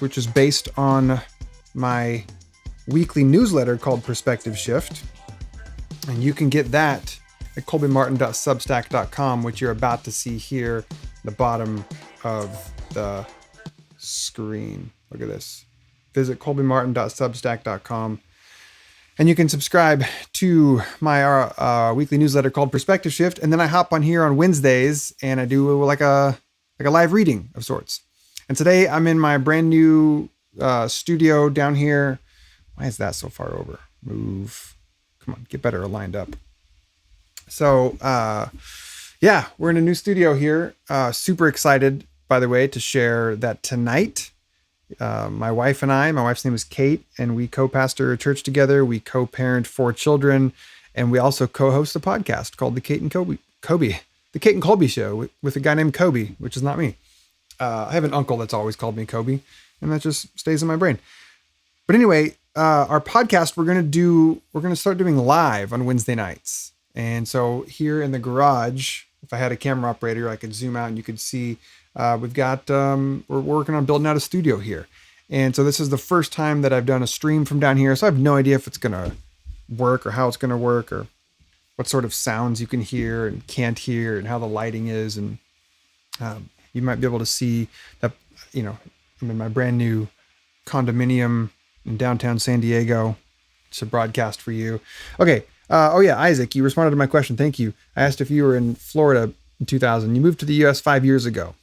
which is based on my weekly newsletter called Perspective Shift. And you can get that at colbymartin.substack.com, which you're about to see here at the bottom of the screen. Look at this. Visit colbymartin.substack.com. And you can subscribe to my weekly newsletter called Perspective Shift. And then I hop on here on Wednesdays and I do like a live reading of sorts. And today I'm in my brand new studio down here. Why is that so far over? Move. Come on, get better aligned up. So, yeah, we're in a new studio here. Super excited, by the way, to share that tonight. My wife and I, my wife's name is Kate, and we co-pastor a church together. We co-parent 4 children, and we also co-host a podcast called The Kate and Colby Show with a guy named Kobe, which is not me. I have an uncle that's always called me Kobe, and that just stays in my brain. But anyway, our podcast, we're going to start doing live on Wednesday nights. And so here in the garage, if I had a camera operator, I could zoom out and you could see, we're working on building out a studio here. And so this is the first time that I've done a stream from down here. So I have no idea if it's going to work or how it's going to work or what sort of sounds you can hear and can't hear and how the lighting is. And, you might be able to see that, I'm in my brand new condominium in downtown San Diego. It's a broadcast for you. Okay. Isaac, you responded to my question. Thank you. I asked if you were in Florida in 2000. You moved to the U.S. 5 years ago.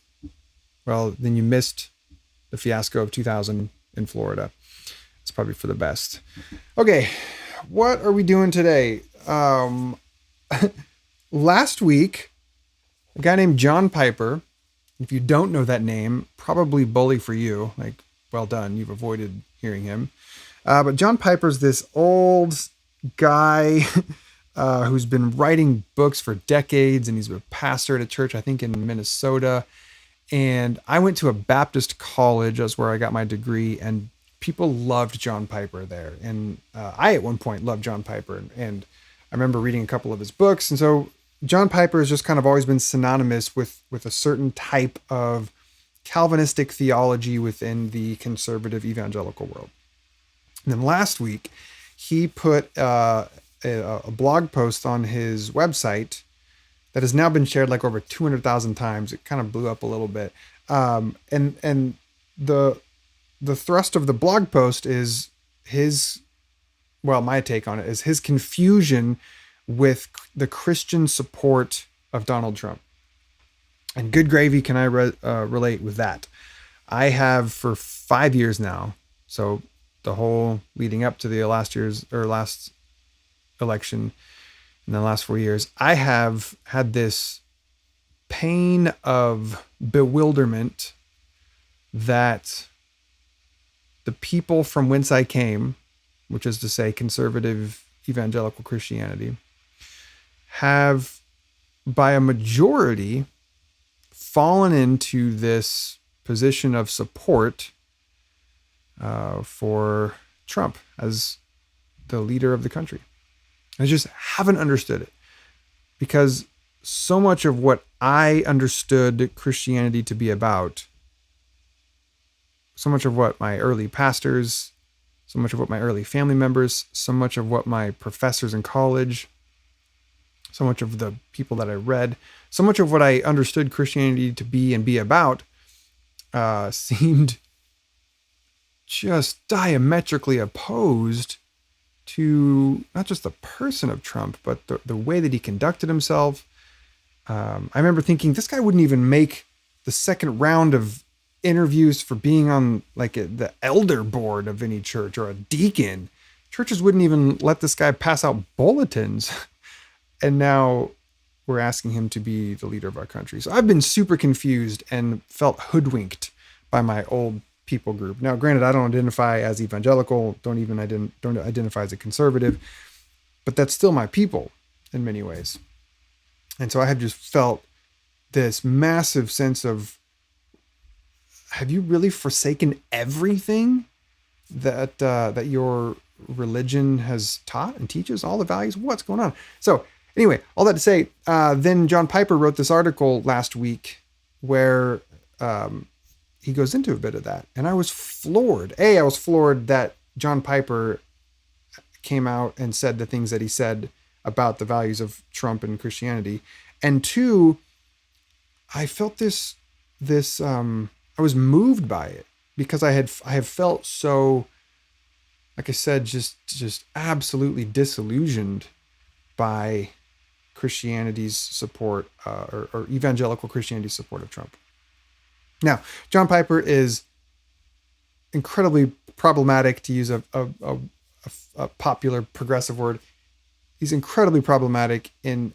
Well, then you missed the fiasco of 2000 in Florida. It's probably for the best. Okay. What are we doing today? Last week, a guy named John Piper, if you don't know that name, probably bully for you. Like, well done. You've avoided hearing him. But John Piper's this old guy who's been writing books for decades, and he's a pastor at a church, I think in Minnesota. And I went to a Baptist college. That's where I got my degree, and people loved John Piper there. And I, at one point, loved John Piper, and I remember reading a couple of his books. And so John Piper has just kind of always been synonymous with a certain type of Calvinistic theology within the conservative evangelical world. And then last week, he put a blog post on his website that has now been shared like over 200,000 times. It kind of blew up a little bit. And the thrust of the blog post is my take on it is his confusion with the Christian support of Donald Trump. And good gravy can I relate with that. I have for 5 years now, so the whole leading up to the last election in the last 4 years, I have had this pain of bewilderment that the people from whence I came, which is to say conservative evangelical Christianity, have by a majority fallen into this position of support for Trump as the leader of the country. I just haven't understood it, because so much of what I understood Christianity to be about, so much of what my early pastors, so much of what my early family members, so much of what my professors in college, so much of the people that I read, so much of what I understood Christianity to be and be about seemed just diametrically opposed to not just the person of Trump, but the way that he conducted himself. I remember thinking this guy wouldn't even make the second round of interviews for being on like the elder board of any church or a deacon. Churches wouldn't even let this guy pass out bulletins. And now we're asking him to be the leader of our country. So I've been super confused and felt hoodwinked by my old people group. Now, granted, I don't identify as evangelical, don't identify as a conservative, but that's still my people in many ways. And so I have just felt this massive sense of, have you really forsaken everything that your religion has taught and teaches, all the values? What's going on? So anyway, all that to say, then John Piper wrote this article last week where he goes into a bit of that. And I was floored. I was floored that John Piper came out and said the things that he said about the values of Trump and Christianity. And two, I felt I was moved by it because I have felt so, like I said, just absolutely disillusioned by Christianity's support, or evangelical Christianity's support of Trump. Now, John Piper is incredibly problematic, to use a popular progressive word. He's incredibly problematic in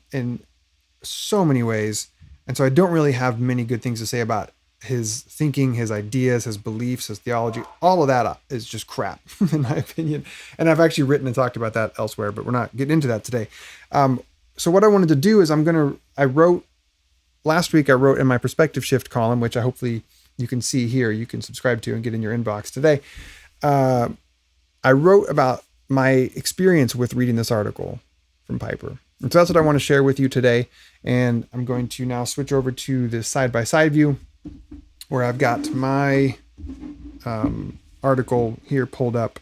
so many ways. And so I don't really have many good things to say about his thinking, his ideas, his beliefs, his theology. All of that is just crap, in my opinion. And I've actually written and talked about that elsewhere, but we're not getting into that today. So what I wanted to do is last week I wrote in my Perspective Shift column, which hopefully you can see here, you can subscribe to and get in your inbox today. I wrote about my experience with reading this article from Piper. And so that's what I want to share with you today. And I'm going to now switch over to the side-by-side view where I've got my article here pulled up.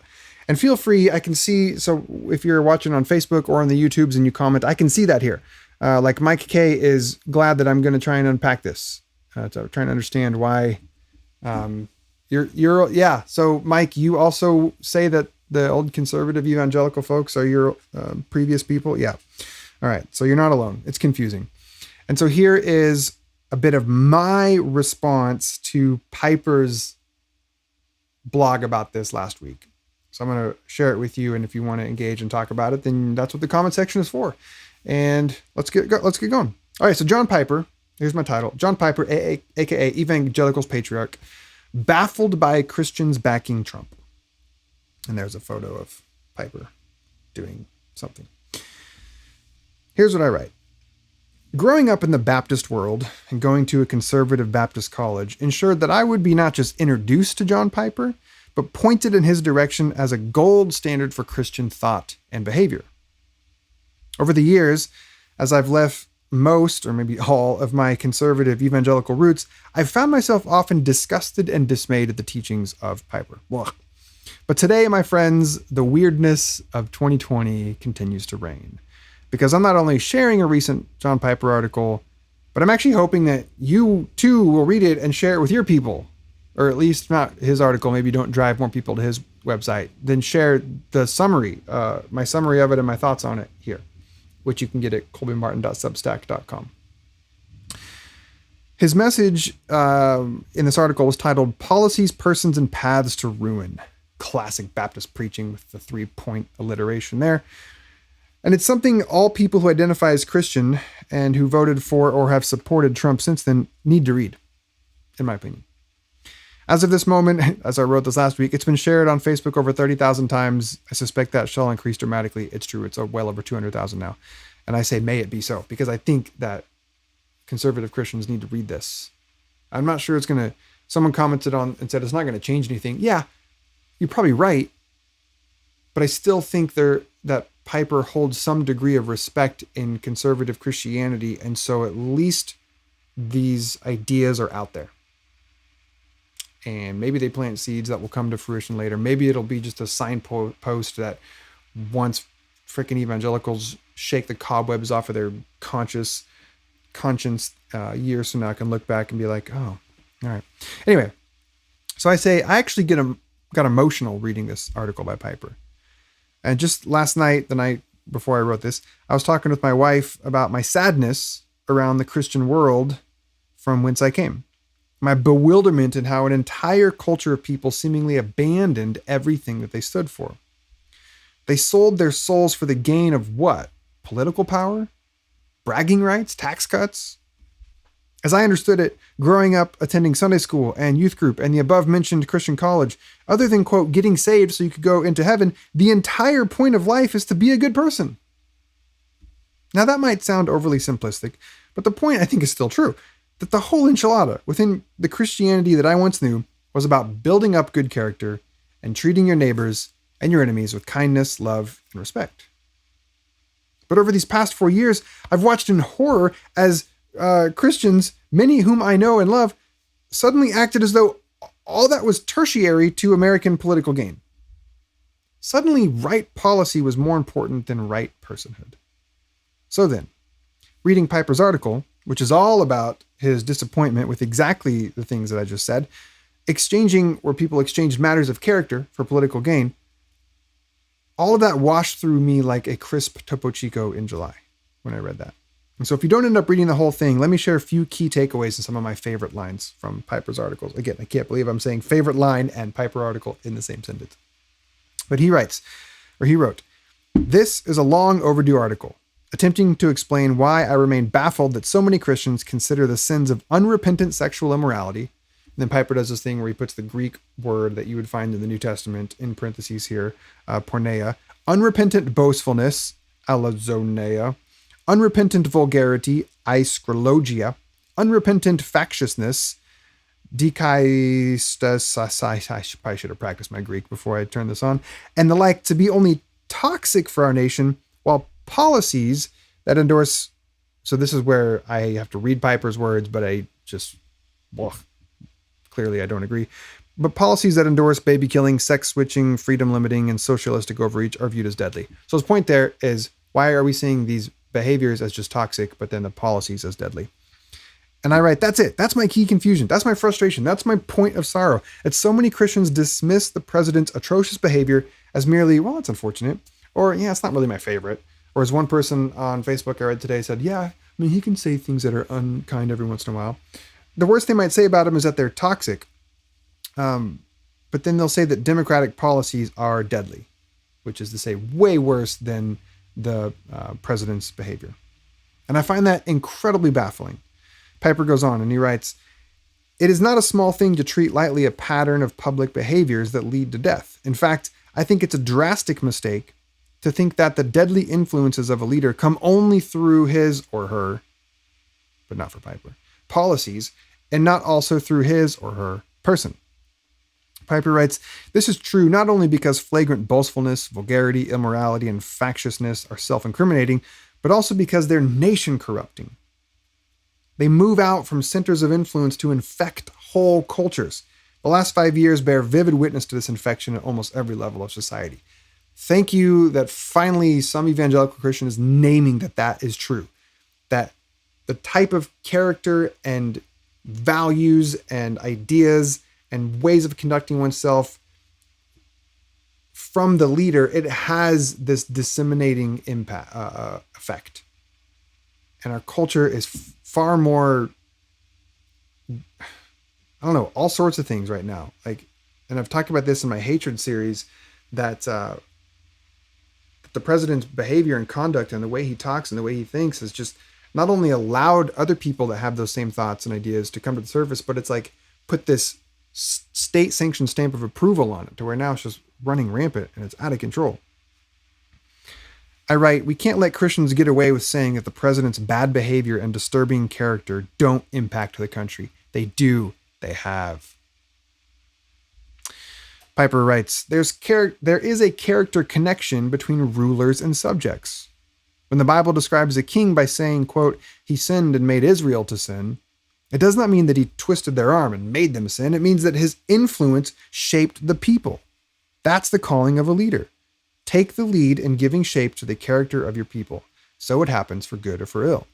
And feel free, I can see, so if you're watching on Facebook or on the YouTubes and you comment, I can see that here. Like Mike K is glad that I'm going to try and unpack this. So trying to understand why So Mike, you also say that the old conservative evangelical folks are your previous people. Yeah. All right. So you're not alone. It's confusing. And so here is a bit of my response to Piper's blog about this last week. So I'm going to share it with you. And if you want to engage and talk about it, then that's what the comment section is for. And let's get going. All right. So John Piper, here's my title. John Piper, aka Evangelicals Patriarch, baffled by Christians backing Trump. And there's a photo of Piper doing something. Here's what I write. Growing up in the Baptist world and going to a conservative Baptist college ensured that I would be not just introduced to John Piper, but pointed in his direction as a gold standard for Christian thought and behavior. Over the years, as I've left most, or maybe all, of my conservative evangelical roots, I've found myself often disgusted and dismayed at the teachings of Piper. Ugh. But today, my friends, the weirdness of 2020 continues to reign. Because I'm not only sharing a recent John Piper article, but I'm actually hoping that you too will read it and share it with your people. Or at least not his article, maybe don't drive more people to his website. Then share the summary, my summary of it and my thoughts on it here, which you can get at colbymartin.substack.com. His message in this article was titled Policies, Persons, and Paths to Ruin. Classic Baptist preaching with the 3-point alliteration there. And it's something all people who identify as Christian and who voted for or have supported Trump since then need to read, in my opinion. As of this moment, as I wrote this last week, it's been shared on Facebook over 30,000 times. I suspect that shall increase dramatically. It's true. It's well over 200,000 now. And I say, may it be so, because I think that conservative Christians need to read this. I'm not sure it's going to, someone commented on and said it's not going to change anything. Yeah, you're probably right. But I still think that Piper holds some degree of respect in conservative Christianity. And so at least these ideas are out there. And maybe they plant seeds that will come to fruition later. Maybe it'll be just a signpost that once freaking evangelicals shake the cobwebs off of their conscience years from now, I can look back and be like, oh, all right. Anyway, so I actually got emotional reading this article by Piper. And just last night, the night before I wrote this, I was talking with my wife about my sadness around the Christian world from whence I came. My bewilderment in how an entire culture of people seemingly abandoned everything that they stood for. They sold their souls for the gain of what? Political power? Bragging rights? Tax cuts? As I understood it, growing up attending Sunday school and youth group and the above-mentioned Christian college, other than, quote, getting saved so you could go into heaven, the entire point of life is to be a good person. Now that might sound overly simplistic, but the point I think is still true. That the whole enchilada within the Christianity that I once knew was about building up good character and treating your neighbors and your enemies with kindness, love, and respect. But over these past 4 years, I've watched in horror as Christians, many whom I know and love, suddenly acted as though all that was tertiary to American political gain. Suddenly, right policy was more important than right personhood. So then, reading Piper's article, which is all about his disappointment with exactly the things that I just said, where people exchanged matters of character for political gain, all of that washed through me like a crisp Topo Chico in July when I read that. And so if you don't end up reading the whole thing, let me share a few key takeaways and some of my favorite lines from Piper's articles. Again, I can't believe I'm saying favorite line and Piper article in the same sentence. But he wrote, "This is a long overdue article, attempting to explain why I remain baffled that so many Christians consider the sins of unrepentant sexual immorality." And then Piper does this thing where he puts the Greek word that you would find in the New Testament in parentheses here, porneia, unrepentant boastfulness, alazoneia, unrepentant vulgarity, aiskrologia, unrepentant factiousness, dikaistas, I probably should have practiced my Greek before I turned this on, and the like, to be only toxic for our nation, while policies that endorse, so this is where I have to read Piper's words, but I just, clearly I don't agree, but policies that endorse baby killing, sex switching, freedom limiting, and socialistic overreach are viewed as deadly. So his point there is, why are we seeing these behaviors as just toxic, but then the policies as deadly? And I write, that's it. That's my key confusion. That's my frustration. That's my point of sorrow. That so many Christians dismiss the president's atrocious behavior as merely, well, it's unfortunate, or yeah, it's not really my favorite. Or as one person on Facebook I read today said, yeah, I mean, he can say things that are unkind every once in a while. The worst they might say about him is that they're toxic. But then they'll say that democratic policies are deadly, which is to say way worse than the president's behavior. And I find that incredibly baffling. Piper goes on and he writes, "It is not a small thing to treat lightly a pattern of public behaviors that lead to death. In fact, I think it's a drastic mistake to think that the deadly influences of a leader come only through his or her, but not for Piper, policies, and not also through his or her person." Piper writes, "This is true not only because flagrant boastfulness, vulgarity, immorality, and factiousness are self-incriminating, but also because they're nation-corrupting. They move out from centers of influence to infect whole cultures. The last 5 years bear vivid witness to this infection at almost every level of society." Thank you that finally some evangelical Christian is naming that that is true. That the type of character and values and ideas and ways of conducting oneself from the leader, it has this disseminating impact effect. And our culture is far more, I don't know, all sorts of things right now. And I've talked about this in my hatred series, that the president's behavior and conduct and the way he talks and the way he thinks has just not only allowed other people that have those same thoughts and ideas to come to the surface, but it's like put this state-sanctioned stamp of approval on it to where now it's just running rampant and it's out of control. I write, "We can't let Christians get away with saying that the president's bad behavior and disturbing character don't impact the country. They do. They have." Piper writes, there is a character connection between rulers and subjects. When the Bible describes a king by saying, quote, "He sinned and made Israel to sin," it does not mean that he twisted their arm and made them sin. It means that his influence shaped the people. That's the calling of a leader. Take the lead in giving shape to the character of your people. So it happens for good or for ill.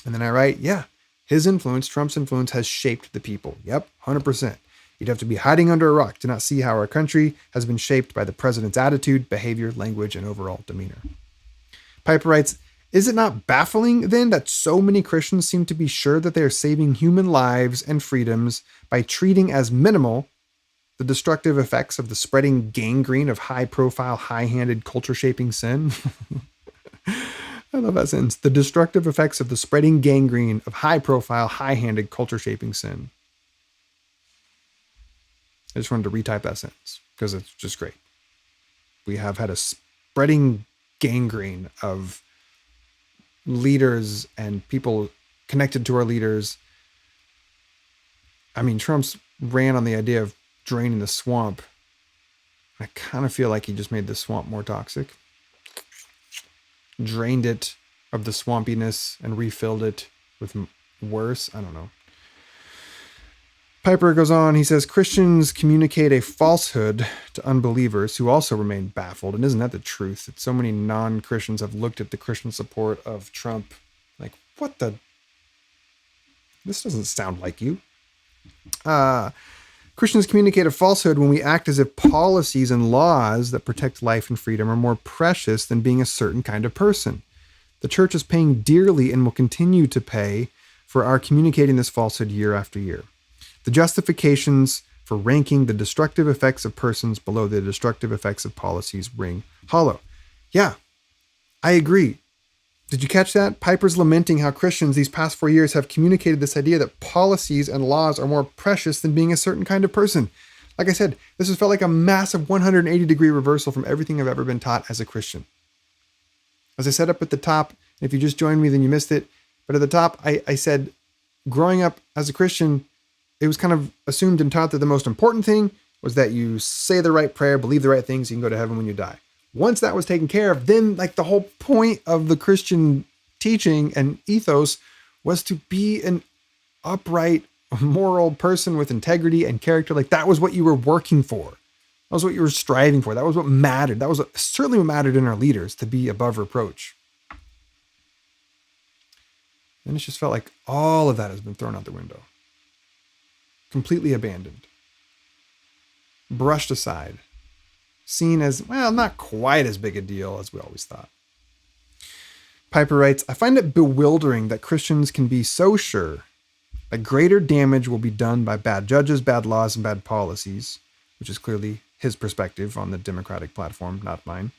And then I write, yeah, his influence, Trump's influence, has shaped the people. Yep, 100%. You'd have to be hiding under a rock to not see how our country has been shaped by the president's attitude, behavior, language, and overall demeanor. Piper writes, "Is it not baffling, then, that so many Christians seem to be sure that they are saving human lives and freedoms by treating as minimal the destructive effects of the spreading gangrene of high-profile, high-handed, culture-shaping sin?" I love that sentence. The destructive effects of the spreading gangrene of high-profile, high-handed, culture-shaping sin. I just wanted to retype that sentence because it's just great. We have had a spreading gangrene of leaders and people connected to our leaders. I mean, Trump's ran on the idea of draining the swamp. I kind of feel like he just made the swamp more toxic. Drained it of the swampiness and refilled it with worse. I don't know. Piper goes on, he says, Christians communicate a falsehood to unbelievers who also remain baffled. And isn't that the truth? That so many non-Christians have looked at the Christian support of Trump like, what the? This doesn't sound like you. Christians communicate a falsehood when we act as if policies and laws that protect life and freedom are more precious than being a certain kind of person. The church is paying dearly and will continue to pay for our communicating this falsehood year after year. The justifications for ranking the destructive effects of persons below the destructive effects of policies ring hollow. Yeah, I agree. Did you catch that? Piper's lamenting how Christians these past 4 years have communicated this idea that policies and laws are more precious than being a certain kind of person. Like I said, this has felt like a massive 180-degree reversal from everything I've ever been taught as a Christian. As I said up at the top, if you just joined me, then you missed it. But at the top, I said, growing up as a Christian, it was kind of assumed and taught that the most important thing was that you say the right prayer, believe the right things, you can go to heaven when you die. Once that was taken care of, then like the whole point of the Christian teaching and ethos was to be an upright, moral person with integrity and character. Like that was what you were working for. That was what you were striving for. That was what mattered. That was certainly what mattered in our leaders, to be above reproach. And it just felt like all of that has been thrown out the window. Completely abandoned. Brushed aside. Seen as, well, not quite as big a deal as we always thought. Piper writes, I find it bewildering that Christians can be so sure that greater damage will be done by bad judges, bad laws, and bad policies, which is clearly his perspective on the Democratic platform, not mine,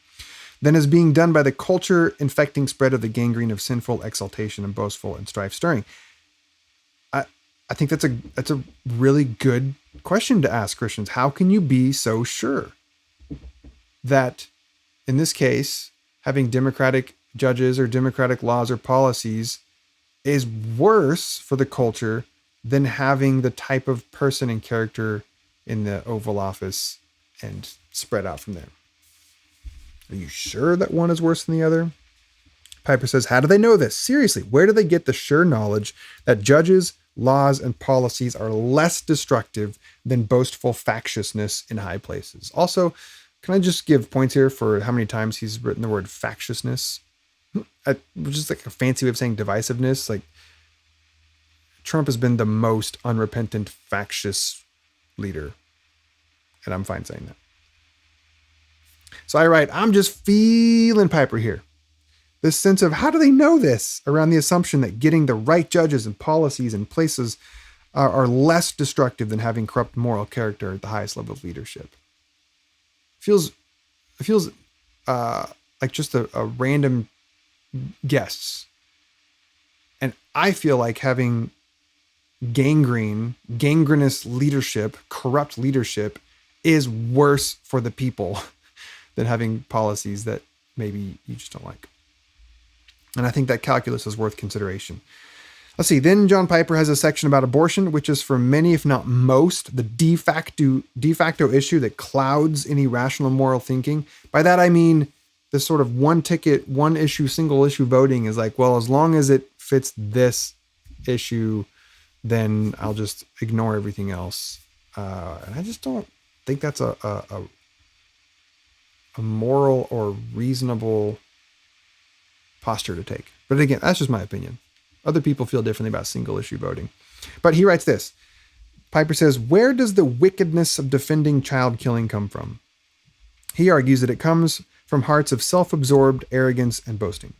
than is being done by the culture-infecting spread of the gangrene of sinful exaltation and boastful and strife-stirring. I think that's a really good question to ask Christians. How can you be so sure that, in this case, having democratic judges or democratic laws or policies is worse for the culture than having the type of person and character in the Oval Office and spread out from there? Are you sure that one is worse than the other? Piper says, how do they know this? Seriously, where do they get the sure knowledge that judges, laws, and policies are less destructive than boastful factiousness in high places? Also, can I just give points here for how many times he's written the word factiousness? Which is like a fancy way of saying divisiveness. Like, Trump has been the most unrepentant, factious leader. And I'm fine saying that. So I write, I'm just feeling Piper here. This sense of how do they know this around the assumption that getting the right judges and policies in places are less destructive than having corrupt moral character at the highest level of leadership. It feels like just a random guess. And I feel like having gangrenous leadership, corrupt leadership is worse for the people than having policies that maybe you just don't like. And I think that calculus is worth consideration. Let's see. Then John Piper has a section about abortion, which is for many, if not most, the de facto issue that clouds any rational moral thinking. By that, I mean this sort of one ticket, one issue, single issue voting is like, well, as long as it fits this issue, then I'll just ignore everything else. And I just don't think that's a moral or reasonable posture to take. But again, that's just my opinion. Other people feel differently about single issue voting. But he writes this. Piper says, where does the wickedness of defending child killing come from? He argues that it comes from hearts of self-absorbed arrogance and boasting.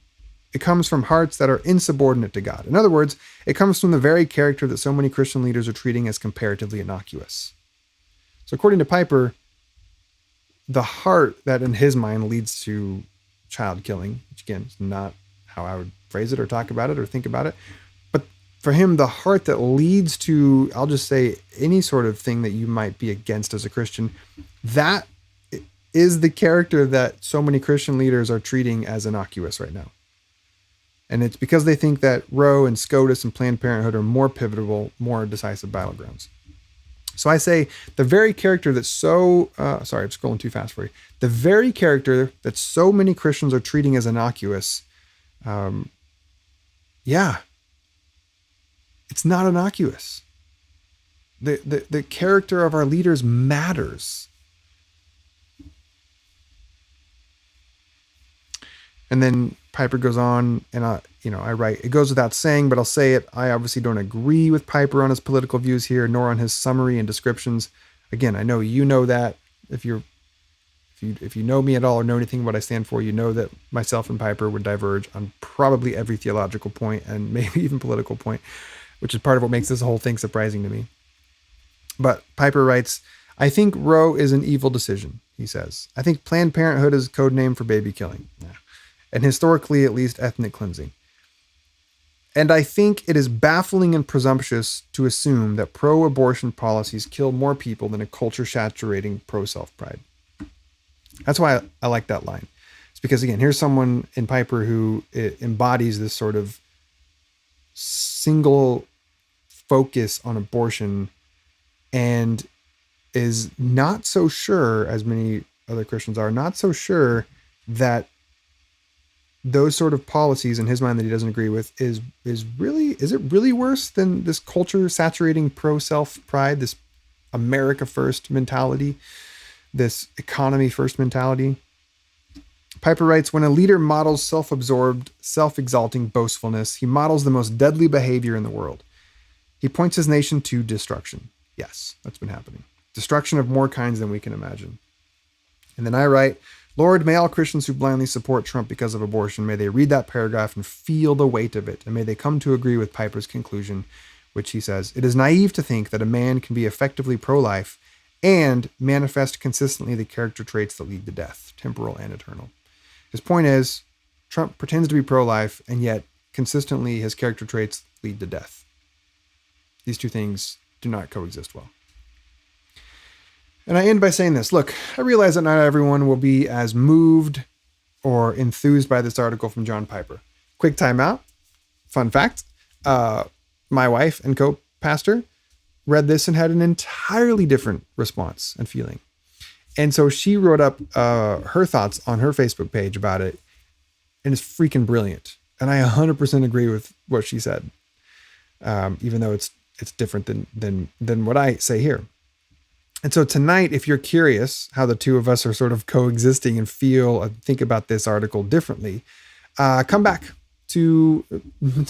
It comes from hearts that are insubordinate to God. In other words, it comes from the very character that so many Christian leaders are treating as comparatively innocuous. So according to Piper, the heart that in his mind leads to child killing, which again is not how I would phrase it or talk about it or think about it, but for him, the heart that leads to, I'll just say, any sort of thing that you might be against as a Christian, that is the character that so many Christian leaders are treating as innocuous right now. And it's because they think that Roe and SCOTUS and Planned Parenthood are more pivotal, more decisive battlegrounds. So I say the very character that's so, sorry, I'm scrolling too fast for you. The very character that so many Christians are treating as innocuous, it's not innocuous. The character of our leaders matters. And then Piper goes on, and I write, it goes without saying, but I'll say it. I obviously don't agree with Piper on his political views here, nor on his summary and descriptions. Again, I know you know that. If you know me at all or know anything what I stand for, you know that myself and Piper would diverge on probably every theological point and maybe even political point, which is part of what makes this whole thing surprising to me. But Piper writes, I think Roe is an evil decision, he says. I think Planned Parenthood is a code name for baby killing. Yeah. And historically, at least, ethnic cleansing. And I think it is baffling and presumptuous to assume that pro-abortion policies kill more people than a culture-saturating pro-self-pride. That's why I like that line. It's because, again, here's someone in Piper who embodies this sort of single focus on abortion and is not so sure, as many other Christians are, not so sure that those sort of policies in his mind that he doesn't agree with is it really worse than this culture saturating pro self pride, this America first mentality, this economy first mentality? Piper writes, when a leader models self-absorbed, self-exalting boastfulness, he models the most deadly behavior in the world. He points his nation to destruction. Yes, that's been happening. Destruction of more kinds than we can imagine. And then I write, Lord, may all Christians who blindly support Trump because of abortion, may they read that paragraph and feel the weight of it, and may they come to agree with Piper's conclusion, which he says, it is naive to think that a man can be effectively pro-life and manifest consistently the character traits that lead to death, temporal and eternal. His point is, Trump pretends to be pro-life, and yet consistently his character traits lead to death. These two things do not coexist well. And I end by saying this. Look, I realize that not everyone will be as moved or enthused by this article from John Piper. Quick timeout. Fun fact. My wife and co-pastor read this and had an entirely different response and feeling. And so she wrote up her thoughts on her Facebook page about it. And it's freaking brilliant. And I 100% agree with what she said. Even though it's different than what I say here. And so tonight, if you're curious how the two of us are sort of coexisting and feel and think about this article differently, come back to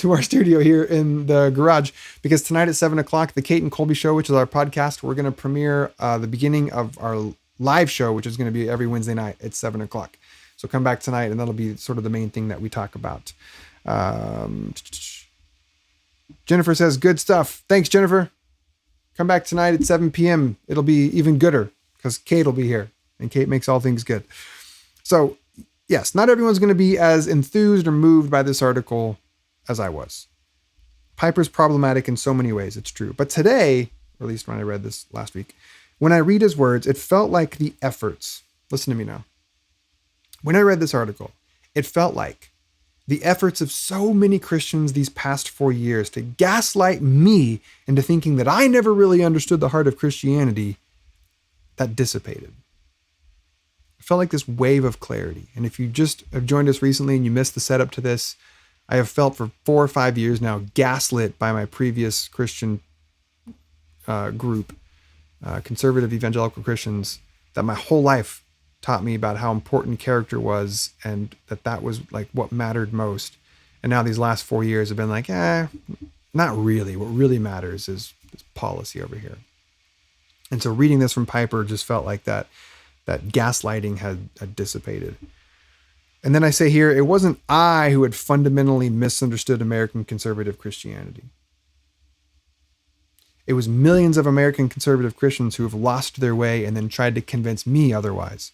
our studio here in the garage, because tonight at 7:00, the Kate and Colby Show, which is our podcast, we're going to premiere the beginning of our live show, which is going to be every Wednesday night at 7:00. So come back tonight, and that'll be sort of the main thing that we talk about. Jennifer says, good stuff. Thanks, Jennifer. Come back tonight at 7 p.m. It'll be even gooder because Kate will be here, and Kate makes all things good. So yes, not everyone's going to be as enthused or moved by this article as I was. Piper's problematic in so many ways, it's true. But today, or at least when I read this last week, when I read his words, it felt like the efforts. Listen to me now. When I read this article, it felt like the efforts of so many Christians these past 4 years to gaslight me into thinking that I never really understood the heart of Christianity, that dissipated. It felt like this wave of clarity. And if you just have joined us recently and you missed the setup to this, I have felt for 4 or 5 years now gaslit by my previous Christian group, conservative evangelical Christians, that my whole life taught me about how important character was and that was like what mattered most. And now these last 4 years have been like, not really. What really matters is this policy over here. And so reading this from Piper just felt like that gaslighting had dissipated. And then I say here, it wasn't I who had fundamentally misunderstood American conservative Christianity. It was millions of American conservative Christians who have lost their way and then tried to convince me otherwise.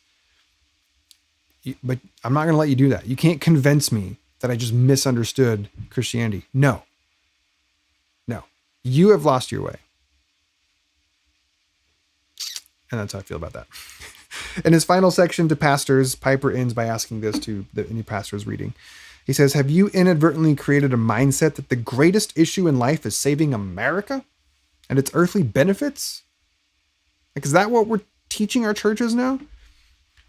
But I'm not going to let you do that. You can't convince me that I just misunderstood Christianity. No. You have lost your way. And that's how I feel about that. In his final section to pastors, Piper ends by asking this to any pastors reading. He says, have you inadvertently created a mindset that the greatest issue in life is saving America and its earthly benefits? Like, is that what we're teaching our churches now?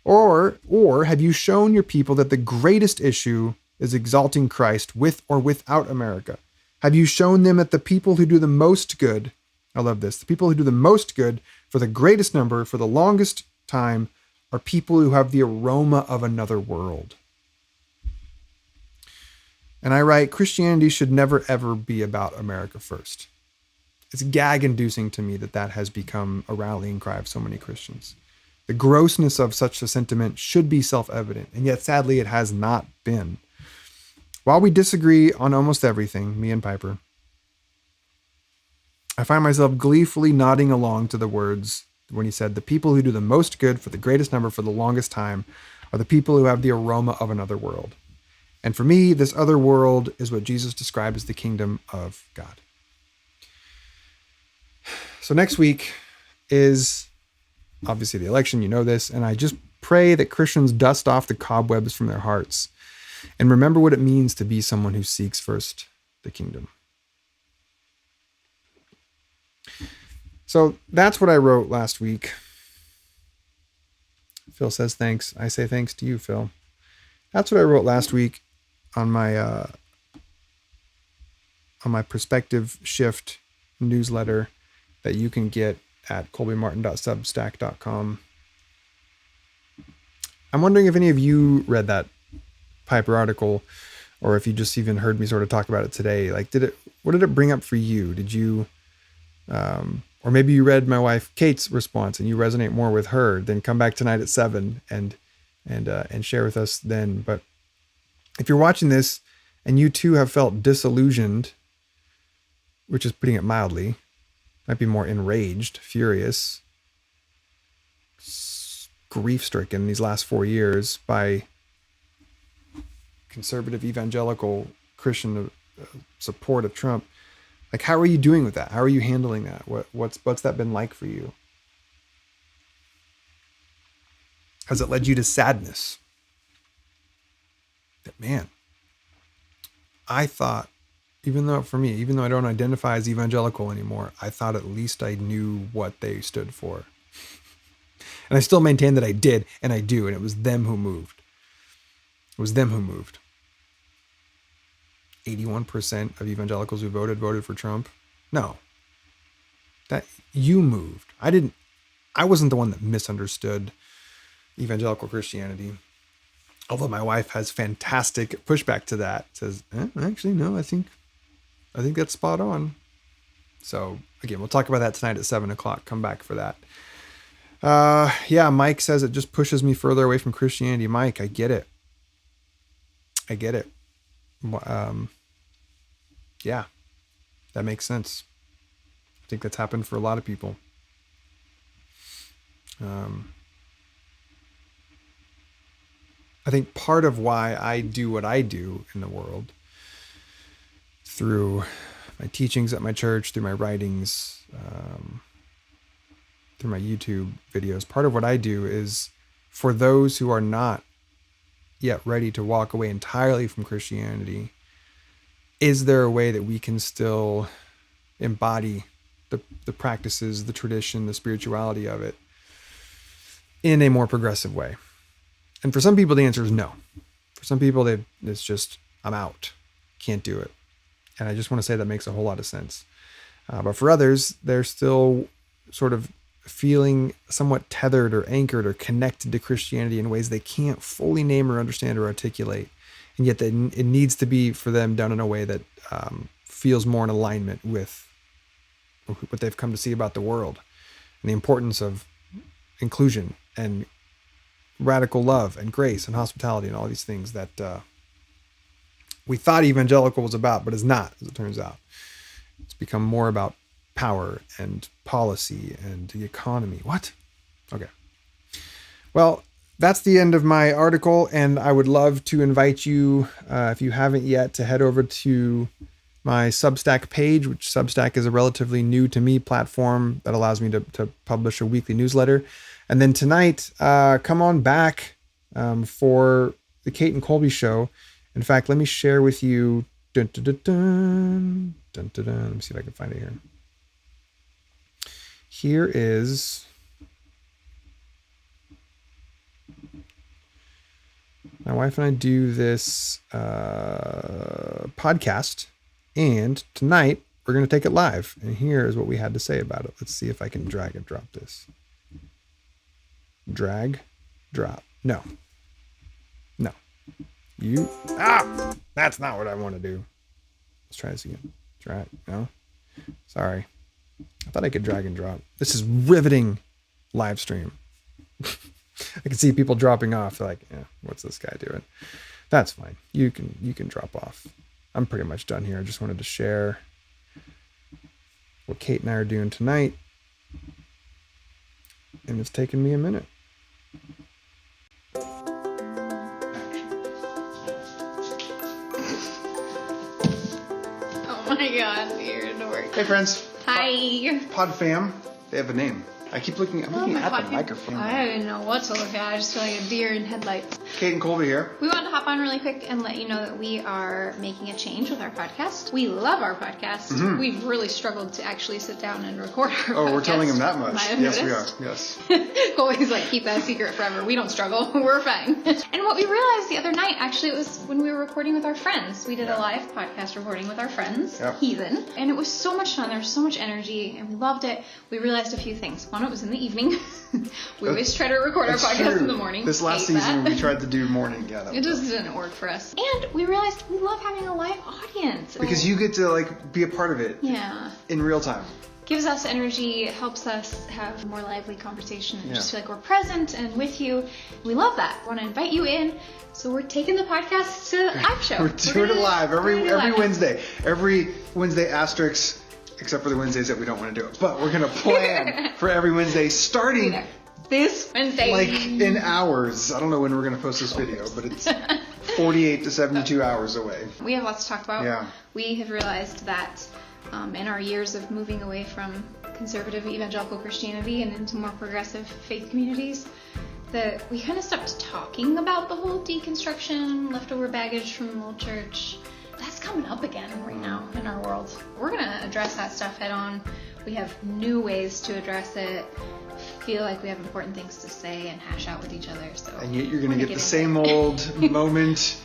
Or have you shown your people that the greatest issue is exalting Christ with or without America? Have you shown them that the people who do the most good I love this. The people who do the most good for the greatest number for the longest time are people who have the aroma of another world. And I write, Christianity should never, ever be about America first. It's gag-inducing to me that that has become a rallying cry of so many Christians. The grossness of such a sentiment should be self-evident, and yet sadly it has not been. While we disagree on almost everything, me and Piper, I find myself gleefully nodding along to the words when he said, the people who do the most good for the greatest number for the longest time are the people who have the aroma of another world. And for me, this other world is what Jesus described as the kingdom of God. So next week is obviously the election, you know this, and I just pray that Christians dust off the cobwebs from their hearts and remember what it means to be someone who seeks first the kingdom. So that's what I wrote last week. Phil says thanks. I say thanks to you, Phil. That's what I wrote last week on my Perspective Shift newsletter that you can get at colbymartin.substack.com. I'm wondering if any of you read that Piper article, or if you just even heard me sort of talk about it today. Like, what did it bring up for you? Did you, or maybe you read my wife Kate's response and you resonate more with her, then come back tonight at 7 and share with us then. But if you're watching this and you too have felt disillusioned, which is putting it mildly, might be more enraged, furious, grief-stricken these last 4 years by conservative evangelical Christian support of Trump. Like, how are you doing with that? How are you handling that? What's that been like for you? Has it led you to sadness? That, man, I thought, even though I don't identify as evangelical anymore, I thought at least I knew what they stood for. And I still maintain that I did, and I do, and it was them who moved. It was them who moved. 81% of evangelicals who voted for Trump. No. That you moved. I wasn't the one that misunderstood evangelical Christianity. Although my wife has fantastic pushback to that. Says, actually, no, I think that's spot on. So again, we'll talk about that tonight at 7:00. Come back for that. Yeah, Mike says it just pushes me further away from Christianity. Mike, I get it. Yeah, that makes sense. I think that's happened for a lot of people. I think part of why I do what I do in the world, through my teachings at my church, through my writings, through my YouTube videos, part of what I do is for those who are not yet ready to walk away entirely from Christianity, is there a way that we can still embody the practices, the tradition, the spirituality of it in a more progressive way? And for some people, the answer is no. For some people, it's just, I'm out. Can't do it. And I just want to say that makes a whole lot of sense. But for others, they're still sort of feeling somewhat tethered or anchored or connected to Christianity in ways they can't fully name or understand or articulate. And yet it needs to be for them done in a way that feels more in alignment with what they've come to see about the world and the importance of inclusion and radical love and grace and hospitality and all these things that we thought evangelical was about, but is not, as it turns out. It's become more about power and policy and the economy. What? Okay. Well, that's the end of my article, and I would love to invite you, if you haven't yet, to head over to my Substack page, which Substack is a relatively new to me platform that allows me to publish a weekly newsletter. And then tonight, come on back for the Kate and Colby show. In fact, let me share with you. Let me see if I can find it here. Here is my wife and I do this podcast, and tonight we're going to take it live. And here is what we had to say about it. Let's see if I can drag and drop this. Drag, drop. No. That's not what I want to do. Let's try this again. Drag. No. Sorry. I thought I could drag and drop. This is riveting live stream. I can see people dropping off. They're like, yeah, what's this guy doing? That's fine. You can drop off. I'm pretty much done here. I just wanted to share what Kate and I are doing tonight. And it's taken me a minute. Oh my God, you're a dork. Hey friends. Hi. Pod fam. They have a name. I'm looking at the microphone. I didn't know what to look at. I just feel like a deer in headlights. Kate and Colby here. We wanted to hop on really quick and let you know that we are making a change with our podcast. We love our podcast. Mm-hmm. We've really struggled to actually sit down and record our podcast. We're telling them that much. Yes, we are. Yes. Colby's like, keep that secret forever. We don't struggle. We're fine. And what we realized the other night, actually, it was when we were recording with our friends. We did a live podcast recording with our friends, Heathen. And it was so much fun. There was so much energy, and we loved it. We realized a few things. One, it was in the evening. We always try to record our podcast in the morning. This last season we tried to do morning. Yeah, it just didn't work for us. And we realized we love having a live audience. Because you get to be a part of it. Yeah. In real time. Gives us energy. It helps us have a more lively conversation and just feel like we're present and with you. We love that. We want to invite you in. So we're taking the podcast to the live show. We're doing it live every Wednesday. Every Wednesday asterisk. Except for the Wednesdays that we don't want to do it. But we're going to plan for every Wednesday starting this Wednesday. In hours. I don't know when we're going to post this video, but it's 48 to 72 hours away. We have lots to talk about. Yeah. We have realized that in our years of moving away from conservative evangelical Christianity and into more progressive faith communities, that we kind of stopped talking about the whole deconstruction, leftover baggage from the old church. That's coming up again right now in our world. We're going to address that stuff head on. We have new ways to address it. Feel like we have important things to say and hash out with each other. So, and yet you're going to get the same old moment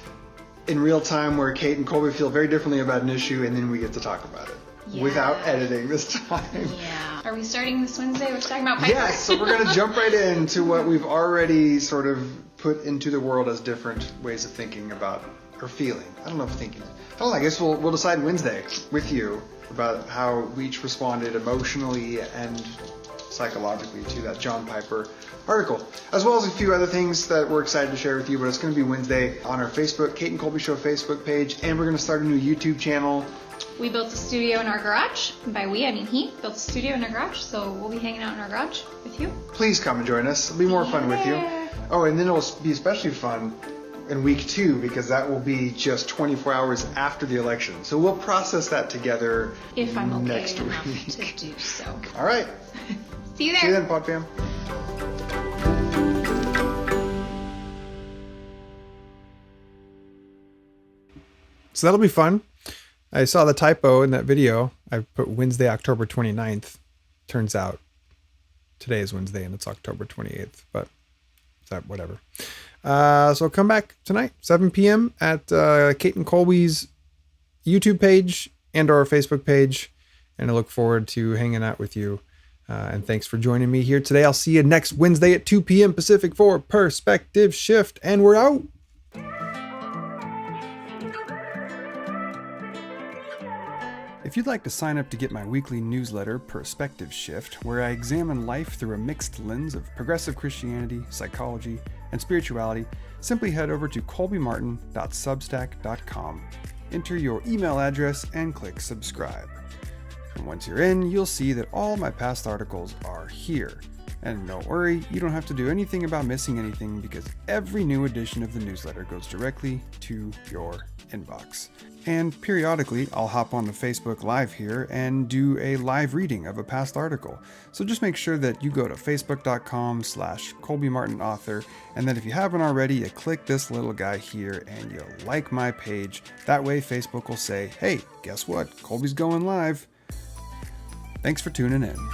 in real time where Kate and Colby feel very differently about an issue, and then we get to talk about it without editing this time. Yeah. Are we starting this Wednesday? We're talking about Piper. Yes, so we're going to jump right into what we've already sort of put into the world as different ways of thinking about or feeling. I don't know if thinking. I guess we'll decide Wednesday with you about how we each responded emotionally and psychologically to that John Piper article, as well as a few other things that we're excited to share with you. But it's going to be Wednesday on our Facebook, Kate and Colby Show Facebook page, and we're going to start a new YouTube channel. We built a studio in our garage. And by we, I mean he built a studio in our garage, so we'll be hanging out in our garage with you. Please come and join us. It'll be more fun with you. Oh, and then it'll be especially fun in week 2, because that will be just 24 hours after the election. So we'll process that together if I'm okay next enough week to do so. All right. See you there. See you then, Pod Fam. So that'll be fun. I saw the typo in that video. I put Wednesday, October 29th. Turns out today is Wednesday and it's October 28th, but whatever. So come back tonight, 7 p.m. at Kate and Colby's YouTube page and our Facebook page. And I look forward to hanging out with you. And thanks for joining me here today. I'll see you next Wednesday at 2 p.m. Pacific for Perspective Shift. And we're out. If you'd like to sign up to get my weekly newsletter, Perspective Shift, where I examine life through a mixed lens of progressive Christianity, psychology, and spirituality, simply head over to colbymartin.substack.com, enter your email address, and click subscribe. And once you're in, you'll see that all my past articles are here. And don't worry, you don't have to do anything about missing anything, because every new edition of the newsletter goes directly to your inbox. And periodically, I'll hop on the Facebook Live here and do a live reading of a past article. So just make sure that you go to facebook.com/ColbyMartinAuthor, and then if you haven't already, you click this little guy here and you like my page. That way Facebook will say, hey, guess what? Colby's going live. Thanks for tuning in.